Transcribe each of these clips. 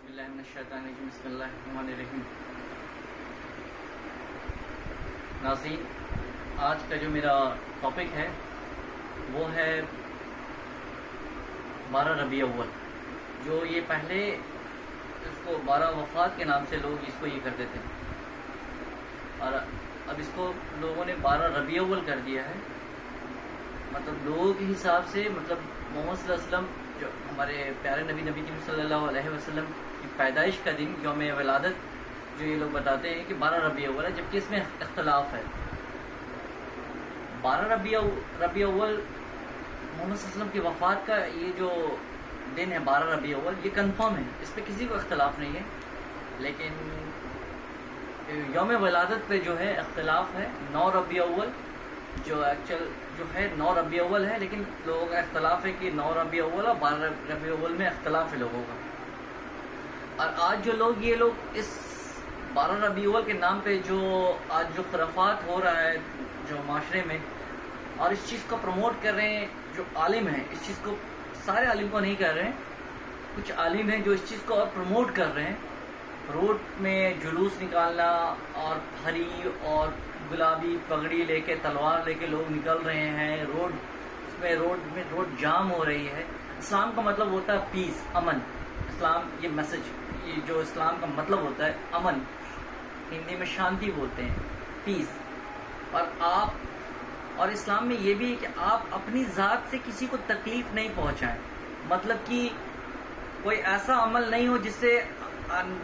باللہ من الشیطان الرجیم بسم اللہ الرحمن الرحیم۔ ناظرین، آج کا جو میرا ٹاپک ہے وہ ہے 12 ربیع اول، جو یہ پہلے اس کو 12 وفات کے نام سے لوگ اس کو یہ کرتے تھے، اور اب اس کو لوگوں نے 12 ربیع اول کر دیا ہے۔ مطلب لوگوں کے حساب سے مطلب محمد صلی اللہ علیہ وسلم جو ہمارے پیارے نبی کریم صلی اللہ علیہ وسلم کی پیدائش کا دن یوم ولادت جو یہ لوگ بتاتے ہیں کہ 12 ربیع اول ہے، جبکہ اس میں اختلاف ہے۔ 12 ربیع اول محمد صلی اللہ علیہ وسلم کی وفات کا یہ جو دن ہے 12 ربیع اول، یہ کنفرم ہے، اس پہ کسی کو اختلاف نہیں ہے، لیکن یوم ولادت پہ جو ہے اختلاف ہے۔ 9 ربیع اول جو ایکچوئل جو ہے 9 ربیع اول ہے، لیکن لوگوں کا اختلاف ہے کہ 9 ربیع اول اور 12 ربیع اول میں اختلاف ہے لوگوں کا۔ اور آج جو لوگ یہ لوگ اس 12 ربیع اول کے نام پہ جو آج جو خرافات ہو رہا ہے جو معاشرے میں، اور اس چیز کو پروموٹ کر رہے ہیں جو عالم ہیں، اس چیز کو سارے عالم کو نہیں کر رہے ہیں، کچھ عالم ہیں جو اس چیز کو اور پروموٹ کر رہے ہیں۔ روڈ میں جلوس نکالنا اور ہری اور گلابی پگڑی لے کے تلوار لے کے لوگ نکل رہے ہیں، روڈ جام ہو رہی ہے۔ اسلام کا مطلب ہوتا ہے پیس، امن۔ اسلام یہ میسج، یہ جو اسلام کا مطلب ہوتا ہے امن، ہندی میں شانتی بولتے ہیں، پیس۔ اور اسلام میں یہ بھی ہے کہ آپ اپنی ذات سے کسی کو تکلیف نہیں پہنچائیں، مطلب کہ کوئی ایسا عمل نہیں ہو جس سے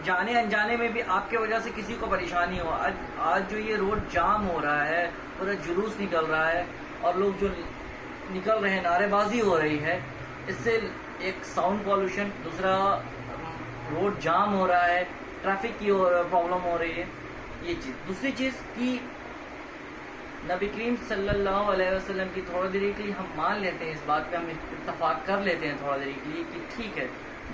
جانے انجانے میں بھی آپ کے وجہ سے کسی کو پریشانی ہو۔ آج جو یہ روڈ جام ہو رہا ہے، پورا جلوس نکل رہا ہے اور لوگ جو نکل رہے ہیں، نعرے بازی ہو رہی ہے، اس سے ایک ساؤنڈ پالوشن، دوسرا روڈ جام ہو رہا ہے، ٹریفک کی پرابلم ہو رہی ہے، یہ چیز۔ دوسری چیز کہ نبی کریم صلی اللہ علیہ وسلم کی تھوڑا دیر کے لیے ہم مان لیتے ہیں، اس بات پہ ہم اتفاق کر لیتے ہیں تھوڑا دیر کے لیے کہ ٹھیک ہے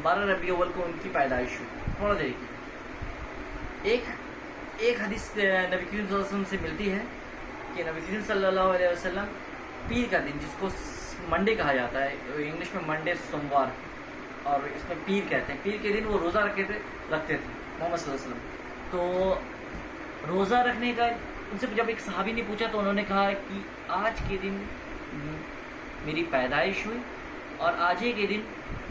12 ربیع اول کو ان کی پیدائش ہوئی، تھوڑا دیر کی۔ ایک حدیث نبی کریم صلی اللہ علیہ وسلم سے ملتی ہے کہ نبی کریم صلی اللہ علیہ وسلم پیر کا دن، جس کو منڈے کہا جاتا ہے، انگلش میں منڈے سوموار، اور اس میں پیر کہتے ہیں، پیر کے دن وہ روزہ رکھتے تھے محمد صلی اللہ علیہ وسلم۔ تو روزہ رکھنے کا ان سے جب ایک صحابی نے پوچھا تو انہوں نے کہا کہ آج کے دن میری پیدائش ہوئی اور آج ہی کے دن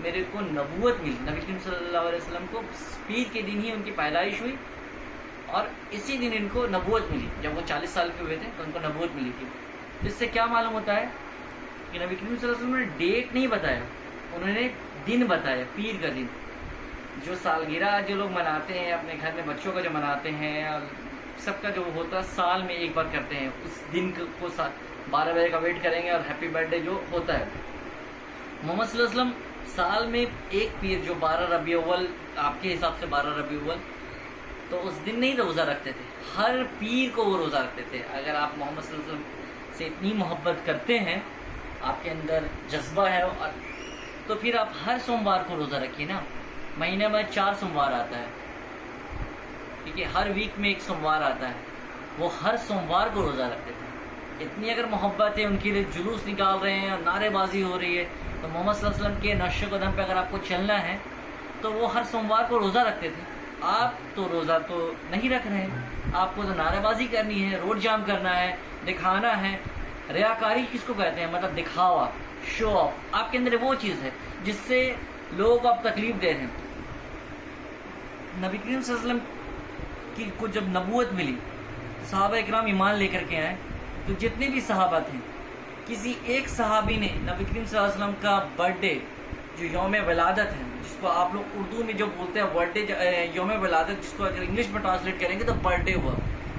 میرے کو نبوت ملی۔ نبی کریم صلی اللہ علیہ وسلم کو پیر کے دن ہی ان کی پیدائش ہوئی اور اسی دن ان کو نبوت ملی۔ جب وہ 40 سال کے ہوئے تھے تو ان کو نبوت ملی تھی۔ اس سے کیا معلوم ہوتا ہے کہ نبی کریم صلی اللہ علیہ وسلم نے ڈیٹ نہیں بتایا، انہوں نے دن بتایا، پیر کا دن۔ جو سالگرہ جو لوگ مناتے ہیں اپنے گھر میں بچوں کا جو مناتے ہیں، اور سب کا جو ہوتا ہے سال میں ایک بار کرتے ہیں، اس دن کو 12 بجے کا ویٹ کریں گے اور ہیپی برتھ ڈے جو ہوتا ہے۔ محمد صلی اللہ علیہ وسلم سال میں ایک پیر جو 12 ربیع اول، آپ کے حساب سے 12 ربیع اول، تو اس دن نہیں روزہ رکھتے تھے، ہر پیر کو وہ روزہ رکھتے تھے۔ اگر آپ محمد صلی اللہ علیہ وسلم سے اتنی محبت کرتے ہیں، آپ کے اندر جذبہ ہے، تو پھر آپ ہر سوموار کو روزہ رکھیے نا۔ مہینے میں 4 سوموار آتا ہے، ٹھیک ہے، ہر ویک میں ایک سوموار آتا ہے، وہ ہر سوموار کو روزہ رکھتے تھے۔ اتنی اگر محبت ہے ان کے لیے، جلوس نکال رہے ہیں اور نعرے بازی ہو رہی ہے، تو محمد صلی اللہ علیہ وسلم کے نقش قدم پہ اگر آپ کو چلنا ہے تو وہ ہر سوموار کو روزہ رکھتے تھے۔ آپ تو روزہ تو نہیں رکھ رہے ہیں، آپ کو تو نعرے بازی کرنی ہے، روڈ جام کرنا ہے، دکھانا ہے۔ ریاکاری کس کو کہتے ہیں؟ مطلب دکھاوا، شو آف۔ آپ کے اندر وہ چیز ہے جس سے لوگوں کو آپ تکلیف دے رہے ہیں۔ نبی کریم صلی اللہ علیہ وسلم کی کو جب نبوت ملی، صحابہ اکرام ایمان لے کر کے آئے، تو جتنے بھی صحابہ تھے، کسی ایک صحابی نے نبی کریم صلی اللہ علیہ وسلم کا برتھ ڈے جو یوم ولادت ہے، جس کو آپ لوگ اردو میں جو بولتے ہیں برتھ ڈے، یوم ولادت، جس کو اگر انگلش میں ٹرانسلیٹ کریں گے تو برتھ ڈے ہوا،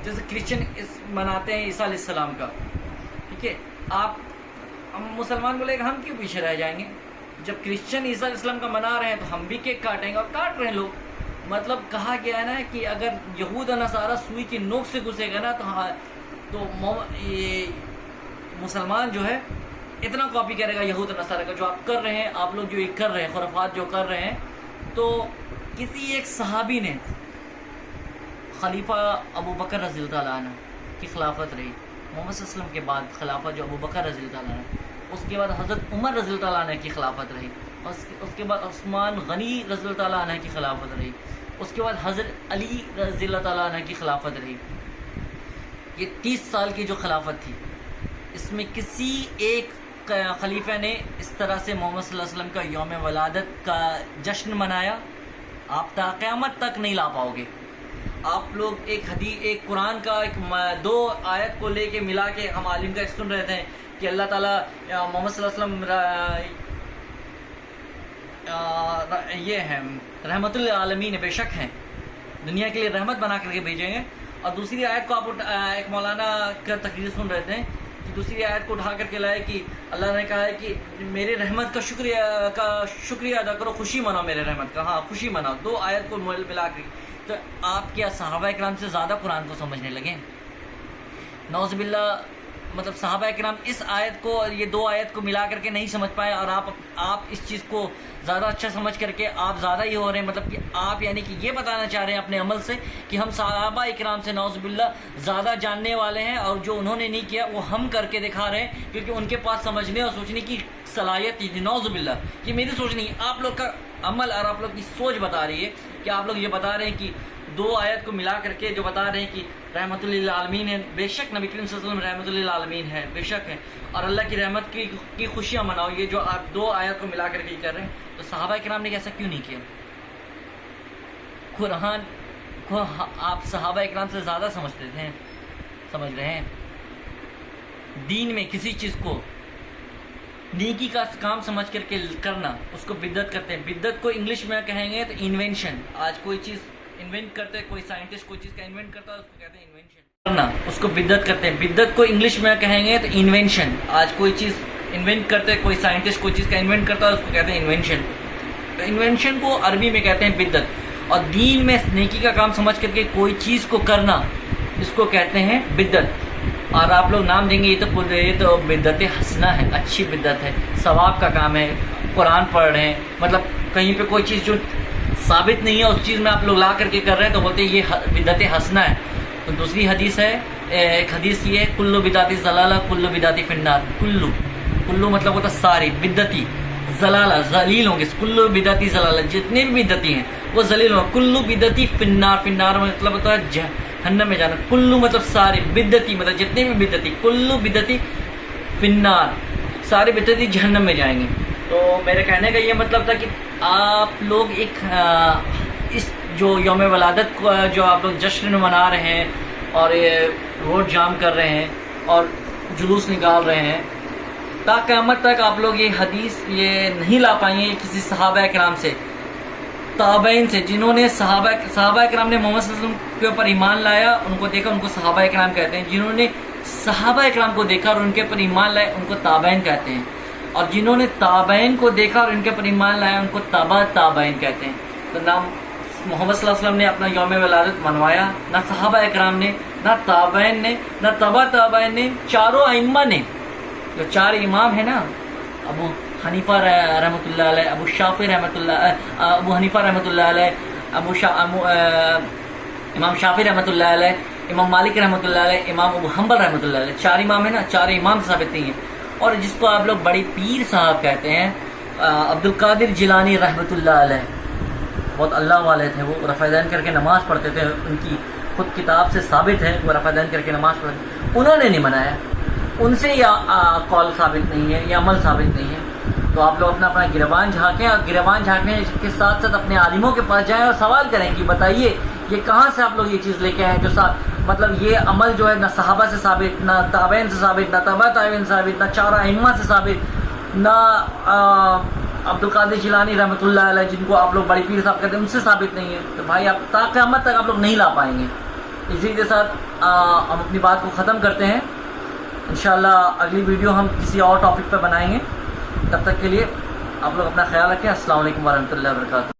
جیسے کرسچن مناتے ہیں عیسیٰ علیہ السلام کا، ٹھیک ہے۔ ہم مسلمان بولے کہ ہم کیوں پیچھے رہ جائیں گے؟ جب کرسچن عیسیٰ علیہ السلام کا منا رہے ہیں تو ہم بھی کیک کاٹیں گے، اور کاٹ رہے ہیں لوگ۔ مطلب کہا گیا ہے نا کہ اگر یہود و نصارہ سوئی کی نوک سے گھسے گا نا تو یہ مسلمان جو ہے اتنا کاپی کرے گا یہود و نصارہ کا، جو آپ کر رہے ہیں، آپ لوگ جو یہ کر رہے ہیں، خرافات جو کر رہے ہیں۔ تو کسی ایک صحابی نے، خلیفہ ابو بکر رضی اللہ تعالیٰ عنہ کی خلافت رہی، محمد صلی اللہ علیہ وسلم کے بعد خلافہ جو ابو بکر رضی اللہ تعالیٰ عنہ، اس کے بعد حضرت عمر رضی اللہ تعالیٰ عنہ کی خلافت رہی، اس کے بعد عثمان غنی رضی اللہ تعالیٰ عنہ کی خلافت رہی، اس کے بعد حضرت علی رضی اللہ تعالیٰ عنہ کی خلافت رہی. یہ 30 سال کی جو خلافت تھی، اس میں کسی ایک خلیفہ نے اس طرح سے محمد صلی اللہ علیہ وسلم کا یوم ولادت کا جشن منایا آپ تا قیامت تک نہیں لا پاؤ گے. آپ لوگ ایک قرآن کا 2 آیت کو لے کے ملا کے ہم عالم کا سن رہے تھے کہ اللہ تعالیٰ محمد صلی اللہ علیہ وسلم یہ ہے رحمت للعالمین، بے شک ہیں دنیا کے لیے رحمت بنا کر کے بھیجیں گے. اور دوسری آیت کو آپ ایک مولانا کا تقریر سن رہے تھے کہ دوسری آیت کو اٹھا کر کے لائے کہ اللہ نے کہا ہے کہ میرے رحمت کا شکریہ ادا کرو، خوشی مناؤ میرے رحمت کا. ہاں خوشی مناؤ، 2 آیت کو ملا کے. تو آپ کیا صحابہ کرام سے زیادہ قرآن کو سمجھنے لگے؟ نعوذ باللہ. مطلب صحابہ کرام اس آیت کو، یہ 2 آیت کو ملا کر کے نہیں سمجھ پائے، اور آپ اس چیز کو زیادہ اچھا سمجھ کر کے آپ زیادہ یہ ہو رہے ہیں. مطلب کہ آپ یعنی کہ یہ بتانا چاہ رہے ہیں اپنے عمل سے کہ ہم صحابہ کرام سے نعوذ باللہ زیادہ جاننے والے ہیں، اور جو انہوں نے نہیں کیا وہ ہم کر کے دکھا رہے ہیں، کیونکہ ان کے پاس سمجھنے اور سوچنے کی صلاحیت تھی. نعوذ باللہ. یہ میری سوچ نہیں، آپ لوگ کا عمل اور آپ لوگ کی سوچ بتا رہی ہے کہ آپ لوگ یہ بتا رہے ہیں کہ 2 آیت کو ملا کر کے جو بتا رہے ہیں کہ رحمت للعالمین ہے. بے شک نبی کریم صلی اللہ علیہ وسلم رحمت للعالمین ہے، بے شک ہے، اور اللہ کی رحمت کی خوشیاں مناؤ. یہ جو آپ 2 آیت کو ملا کر کے کر رہے ہیں، تو صحابہ کرام نے ایسا کیوں نہیں کیا؟ قرآن کو آپ صحابہ کرام سے زیادہ سمجھ رہے ہیں. دین میں کسی چیز کو نیکی کا کام سمجھ کر کے کرنا، اس کو بدعت کہتے ہیں. بدعت کو انگلش میں کہیں گے تو انوینشن. آج کوئی چیز انوینٹ کرتے، کوئی سائنٹسٹ کوئی چیز کا انوینٹ کرتا ہے، اس کو کہتے ہیں انوینشن. کرنا اس کو بدعت کرتے ہیں. بدعت کو انگلش میں کہیں گے تو انوینشن. آج کوئی چیز انوینٹ کرتے، کوئی سائنٹسٹ کوئی چیز کا انوینٹ کرتا ہے، اس کو کہتے ہیں انوینشن. تو انوینشن کو عربی میں کہتے ہیں بدعت. اور دین میں نیکی کا کام سمجھ کر کے کوئی چیز کو کرنا، اس کو کہتے ہیں بدعت. اور آپ لوگ نام دیں گے یہ تو بدعت حسنہ ہے، اچھی بدعت ہے، ثواب کا کام ہے، قرآن پڑھ رہے ہیں. مطلب کہیں پہ کوئی چیز جو ثابت نہیں ہے اس چیز میں آپ لوگ لا کر کے کر رہے ہیں تو بولتے ہیں یہ بدعت حسنہ ہے. تو دوسری حدیث ہے، ایک حدیث یہ ہے کلو بدعت ضلالہ کلو بدعت فی النار. کلو مطلب ہوتا ساری، بدعتی ضلالہ ذلیل ہوں گے. کلو بدعتی ضلالہ، جتنے بھی بدعتی ہیں وہ ذلیل ہوں گے. کلو بدعتی فی النار، فی النار مطلب ہوتا ہے جہنم میں جانا. کلو مطلب سارے، بدعتی مطلب جتنے بھی بدعتی، کلو بدعتی فی النار، سارے بدعتی جہنم میں جائیں گے. تو میرے کہنے کا یہ مطلب تھا کہ آپ لوگ ایک اس جو یوم ولادت کو جو آپ لوگ جشن منا رہے ہیں اور روڈ جام کر رہے ہیں اور جلوس نکال رہے ہیں، تا قیامت تک آپ لوگ یہ حدیث یہ نہیں لا پائیں گے کسی صحابہ کرام سے، تابعین سے، جنہوں نے صحابہ کرام نے محمد صلی اللہ علیہ وسلم کے اوپر ایمان لایا، ان کو دیکھا، ان کو صحابہ کرام کہتے ہیں. جنہوں نے صحابہ کرام کو دیکھا اور ان کے اوپر ایمان لائے، ان کو تابعین کہتے ہیں. اور جنہوں نے تابعین کو دیکھا اور ان کے اوپر ایمان لایا، ان کو تابعین کہتے ہیں. تو نہ محمد صلی اللہ علیہ وسلم نے اپنا یوم ولادت منوایا، نہ صحابہ کرام نے، نہ تابعین نے، نہ تابعین نے. چاروں ائمہ نے، جو 4 امام ہیں نا، ابو حنیفہ رحمۃ اللہ علیہ، ابو حنیفہ رحمۃ اللہ علیہ، امام شافعی رحمۃ اللہ علیہ، امام مالک رحمۃ اللہ علیہ، امام ابو حنبل رحمۃ اللہ علیہ. 4 امام ہیں نا، 4 امام سے ثابت نہیں ہیں. اور جس کو آپ لوگ بڑی پیر صاحب کہتے ہیں، عبد القادر جیلانی رحمۃ اللہ علیہ، بہت اللہ والے تھے. وہ رفع دین کر کے نماز پڑھتے تھے. ان کی خود کتاب سے ثابت ہے وہ رفع دین کر کے نماز پڑھتے تھے. انہوں نے نہیں منایا، ان سے یہ قول ثابت نہیں ہے، یہ عمل ثابت نہیں ہے. تو آپ لوگ اپنا گریبان جھانکیں، اور گریبان جھانکنے کے ساتھ ساتھ اپنے عالموں کے پاس جائیں اور سوال کریں کہ بتائیے یہ کہاں سے آپ لوگ یہ چیز لے کے آئے جو مطلب یہ عمل جو ہے نہ صحابہ سے ثابت، نہ تابعین سے ثابت، نہ تابعین سے ثابت، نہ 4 ائمہ سے ثابت، نہ عبد القادر جیلانی رحمۃ اللہ علیہ جن کو آپ لوگ بڑی پیر صاحب کہتے ہیں ان سے ثابت نہیں ہے. تو بھائی آپ تا قیامت تک آپ لوگ نہیں لا پائیں گے. اسی کے ساتھ ہم اپنی بات کو ختم کرتے ہیں. انشاءاللہ اگلی ویڈیو ہم کسی اور ٹاپک پہ بنائیں گے. تب تک کے لیے آپ لوگ اپنا خیال رکھیں. السلام علیکم ورحمۃ اللہ وبرکاتہ.